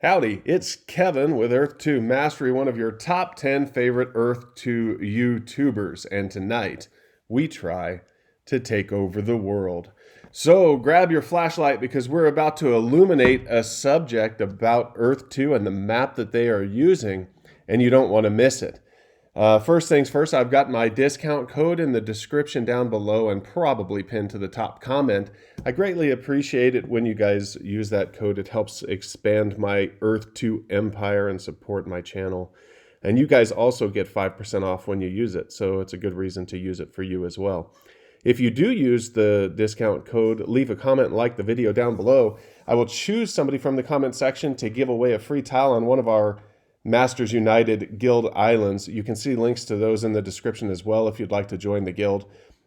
Howdy, it's Kevin with Earth 2 Mastery, one of your top 10 favorite Earth 2 YouTubers. And tonight, we try to take over the world. So grab your flashlight because we're about to illuminate a subject about Earth 2 and the map that they are using, and you don't want to miss it. First things first, I've got my discount code in the description down below and probably pinned to the top comment. I greatly appreciate it when you guys use that code. It helps expand my Earth 2 empire and support my channel. And you guys also get 5% off when you use it, so it's a good reason to use it for you as well. If you do use the discount code, leave a comment and like the video down below. I will choose somebody from the comment section to give away a free tile on one of our Masters United Guild Islands. You can see links to those in the description as well if you'd like to join the guild.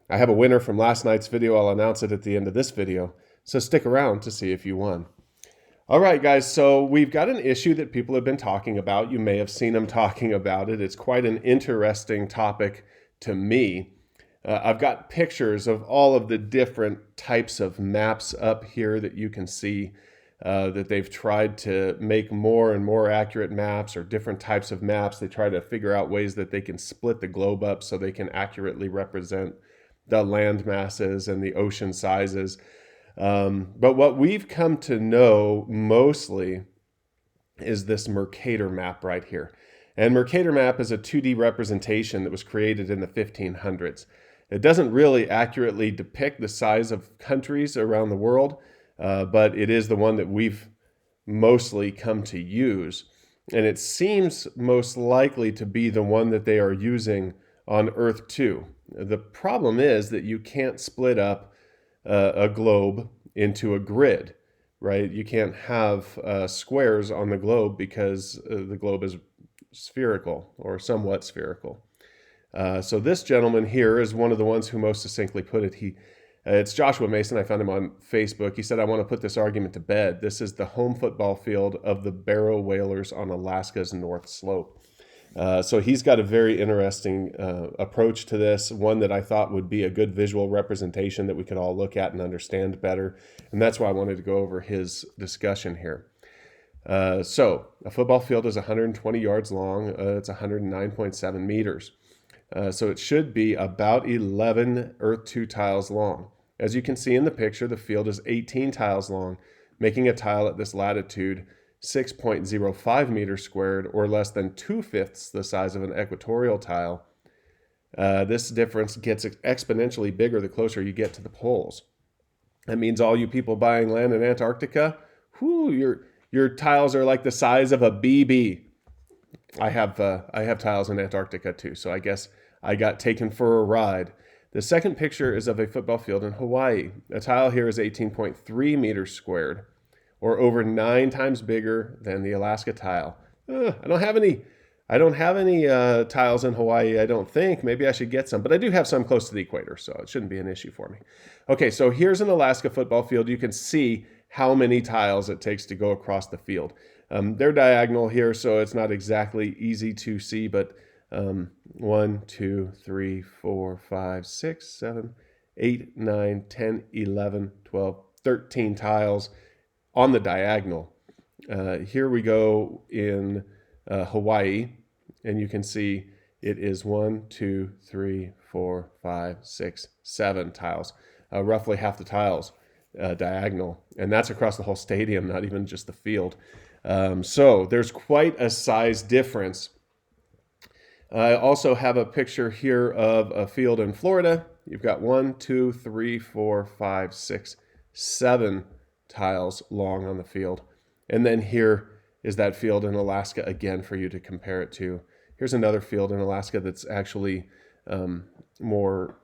I have a winner from last night's video. I'll announce it at the end of this video, so stick around to see if you won. All right, guys, so we've got an issue that people have been talking about. You may have seen them talking about it. It's quite an interesting topic to me. I've got pictures of all of the different types of maps up here that you can see. That they've tried to make more and more accurate maps or different types of maps. They try to figure out ways that they can split the globe up so they can accurately represent the land masses and the ocean sizes. But what we've come to know mostly is this Mercator map right here. And Mercator map is a 2D representation that was created in the 1500s. It doesn't really accurately depict the size of countries around the world, but it is the one that we've mostly come to use. And it seems most likely to be the one that they are using on Earth 2. The problem is that you can't split up a globe into a grid, right? You can't have squares on the globe because the globe is spherical or somewhat spherical. So this gentleman here is one of the ones who most succinctly put it. It's Joshua Mason. I found him on Facebook. He said, I want to put this argument to bed. This is the home football field of the Barrow Whalers on Alaska's North Slope. So he's got a very interesting approach to this, one that I thought would be a good visual representation that we could all look at and understand better. And that's why I wanted to go over his discussion here. So a football field is 120 yards long. It's 109.7 meters. So it should be about 11 Earth 2 tiles long. As you can see in the picture, the field is 18 tiles long, making a tile at this latitude 6.05 meters squared, or less than 2/5 the size of an equatorial tile. This difference gets exponentially bigger the closer you get to the poles. That means all you people buying land in Antarctica, your tiles are like the size of a BB. I have tiles in Antarctica too, so I guess I got taken for a ride. The second picture is of a football field in Hawaii. A tile here is 18.3 meters squared, or over 9 times bigger than the Alaska tile. I don't have any tiles in Hawaii, I don't think. Maybe I should get some, but I do have some close to the equator, so it shouldn't be an issue for me. Okay, so here's an Alaska football field. You can see how many tiles it takes to go across the field. They're diagonal here, so it's not exactly easy to see, but 1, 2, 3, 4, 5, 6, 7, 8, 9, 10, 11, 12, 13 tiles on the diagonal. Here we go in Hawaii, and you can see it is 1, 2, 3, 4, 5, 6, 7 tiles, roughly half the tiles diagonal, and that's across the whole stadium, not even just the field. So there's quite a size difference. I also have a picture here of a field in Florida. You've got 1, 2, 3, 4, 5, 6, 7 tiles long on the field. And then here is that field in Alaska again for you to compare it to. Here's another field in Alaska that's actually more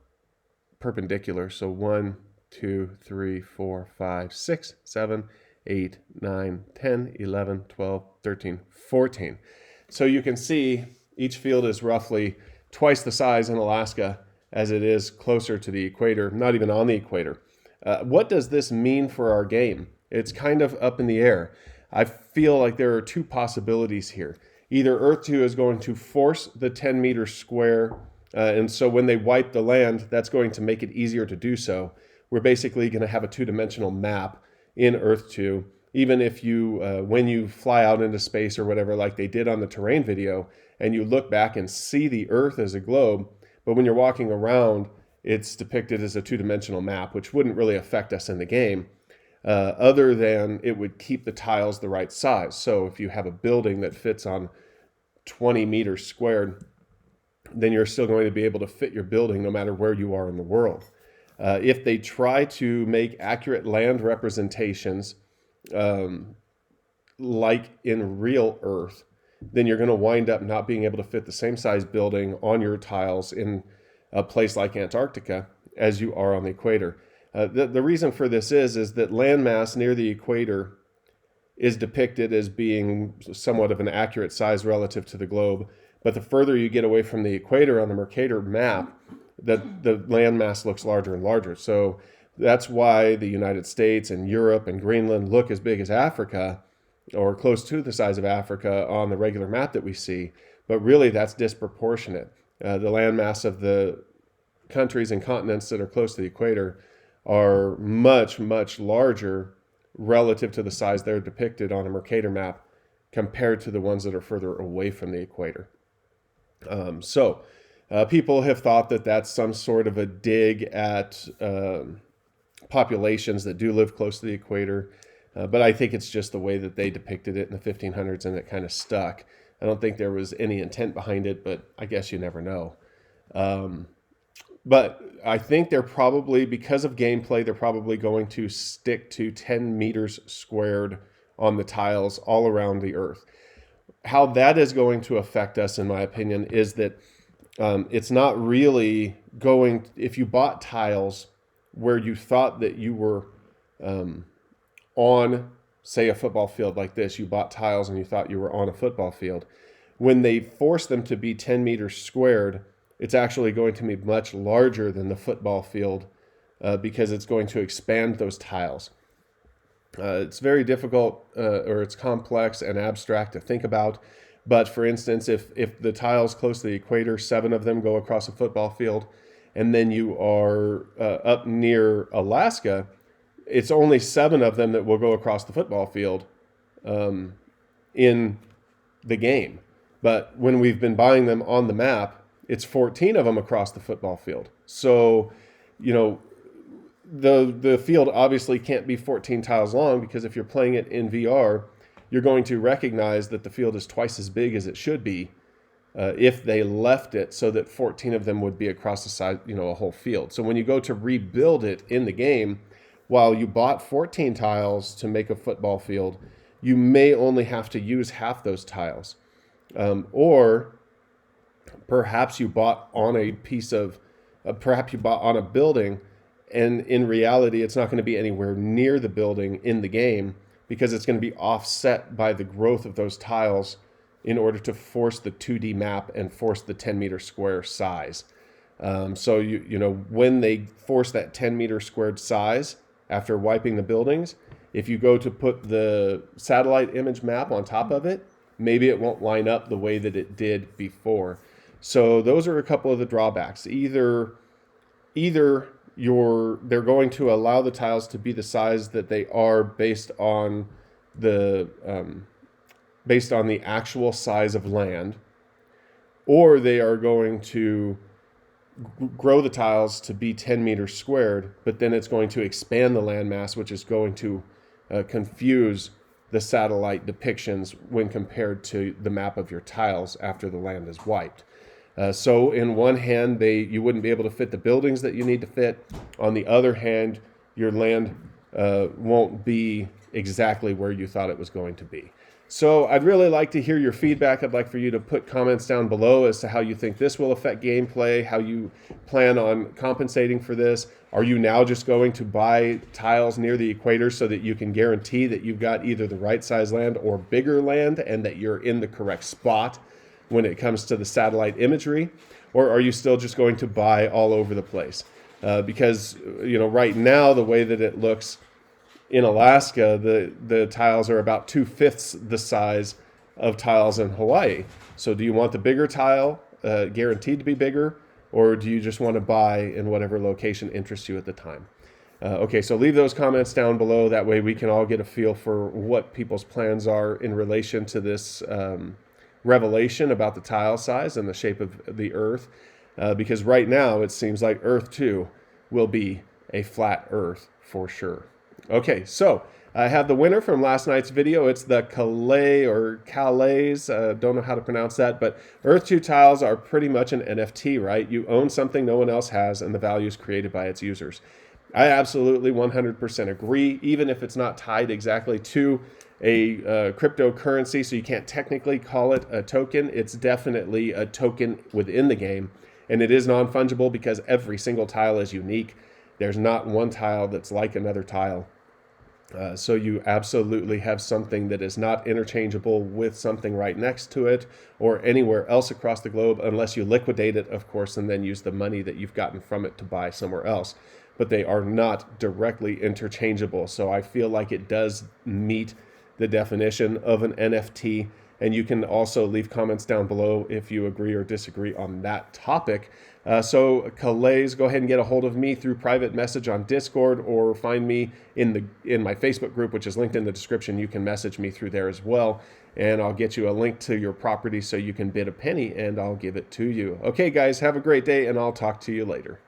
perpendicular. So 1, 2, 3, 4, 5, 6, 7, 8, 9, 10, 11, 12, 13, 14. So you can see each field is roughly twice the size in Alaska as it is closer to the equator, not even on the equator. What does this mean for our game? It's kind of up in the air. I feel like there are 2 possibilities here. Either Earth 2 is going to force the 10 meters square, and so when they wipe the land, that's going to make it easier to do so. We're basically going to have a 2-dimensional map in Earth 2, even if you, when you fly out into space or whatever, like they did on the terrain video, and you look back and see the Earth as a globe, but when you're walking around, it's depicted as a two-dimensional map, which wouldn't really affect us in the game, other than it would keep the tiles the right size. So if you have a building that fits on 20 meters squared, then you're still going to be able to fit your building no matter where you are in the world. If they try to make accurate land representations like in real Earth, then you're going to wind up not being able to fit the same size building on your tiles in a place like Antarctica as you are on the equator. The reason for this is that landmass near the equator is depicted as being somewhat of an accurate size relative to the globe. But the further you get away from the equator on the Mercator map, the landmass looks larger and larger. So that's why the United States and Europe and Greenland look as big as Africa, or close to the size of Africa on the regular map that we see. But really, that's disproportionate. The landmass of the countries and continents that are close to the equator are much, much larger relative to the size they're depicted on a Mercator map compared to the ones that are further away from the equator. People have thought that that's some sort of a dig at populations that do live close to the equator, but I think it's just the way that they depicted it in the 1500s, and it kind of stuck. I don't think there was any intent behind it, but I guess you never know. But I think they're probably, because of gameplay, they're probably going to stick to 10 meters squared on the tiles all around the Earth. How that is going to affect us, in my opinion, is that it's not really going, if you bought tiles where you thought that you were on, say, a football field like this, you bought tiles and you thought you were on a football field. When they force them to be 10 meters squared, it's actually going to be much larger than the football field because it's going to expand those tiles. It's very difficult or it's complex and abstract to think about. But for instance, if the tiles close to the equator, 7 of them go across a football field, and then you are up near Alaska, it's only 7 of them that will go across the football field in the game. But when we've been buying them on the map, it's 14 of them across the football field. So, the field obviously can't be 14 tiles long, because if you're playing it in VR, you're going to recognize that the field is twice as big as it should be if they left it so that 14 of them would be across the side, a whole field. So when you go to rebuild it in the game, while you bought 14 tiles to make a football field, you may only have to use half those tiles. Or perhaps you bought on a piece of, perhaps you bought on a building, and in reality, it's not going to be anywhere near the building in the game, because it's going to be offset by the growth of those tiles in order to force the 2D map and force the 10 meter square size. So when they force that 10 meter squared size after wiping the buildings, if you go to put the satellite image map on top of it, maybe it won't line up the way that it did before. So those are a couple of the drawbacks. Either they're going to allow the tiles to be the size that they are based on the actual size of land, or they are going to grow the tiles to be 10 meters squared, but then it's going to expand the landmass, which is going to confuse the satellite depictions when compared to the map of your tiles after the land is wiped. So in one hand, you wouldn't be able to fit the buildings that you need to fit. On the other hand, your land won't be exactly where you thought it was going to be. So I'd really like to hear your feedback. I'd like for you to put comments down below as to how you think this will affect gameplay, how you plan on compensating for this. Are you now just going to buy tiles near the equator so that you can guarantee that you've got either the right size land or bigger land, and that you're in the correct spot when it comes to the satellite imagery? Or are you still just going to buy all over the place? Because right now, the way that it looks in Alaska, the tiles are about 2/5 the size of tiles in Hawaii. So do you want the bigger tile, guaranteed to be bigger, or do you just want to buy in whatever location interests you at the time? Okay, so leave those comments down below. That way we can all get a feel for what people's plans are in relation to this revelation about the tile size and the shape of the Earth. Because right now it seems like Earth 2 will be a flat Earth for sure. Okay, so I have the winner from last night's video. It's the Calais or Calais, don't know how to pronounce that, but Earth 2 tiles are pretty much an NFT, right? You own something no one else has, and the value is created by its users. I absolutely 100% agree, even if it's not tied exactly to a cryptocurrency, so you can't technically call it a token. It's definitely a token within the game, and it is non-fungible because every single tile is unique. There's not one tile that's like another tile. So you absolutely have something that is not interchangeable with something right next to it or anywhere else across the globe, unless you liquidate it, of course, and then use the money that you've gotten from it to buy somewhere else. But they are not directly interchangeable. So I feel like it does meet the definition of an NFT. And you can also leave comments down below if you agree or disagree on that topic. So Calais, go ahead and get a hold of me through private message on Discord, or find me in my Facebook group, which is linked in the description. You can message me through there as well, and I'll get you a link to your property so you can bid a penny, and I'll give it to you. Okay, guys, have a great day, and I'll talk to you later.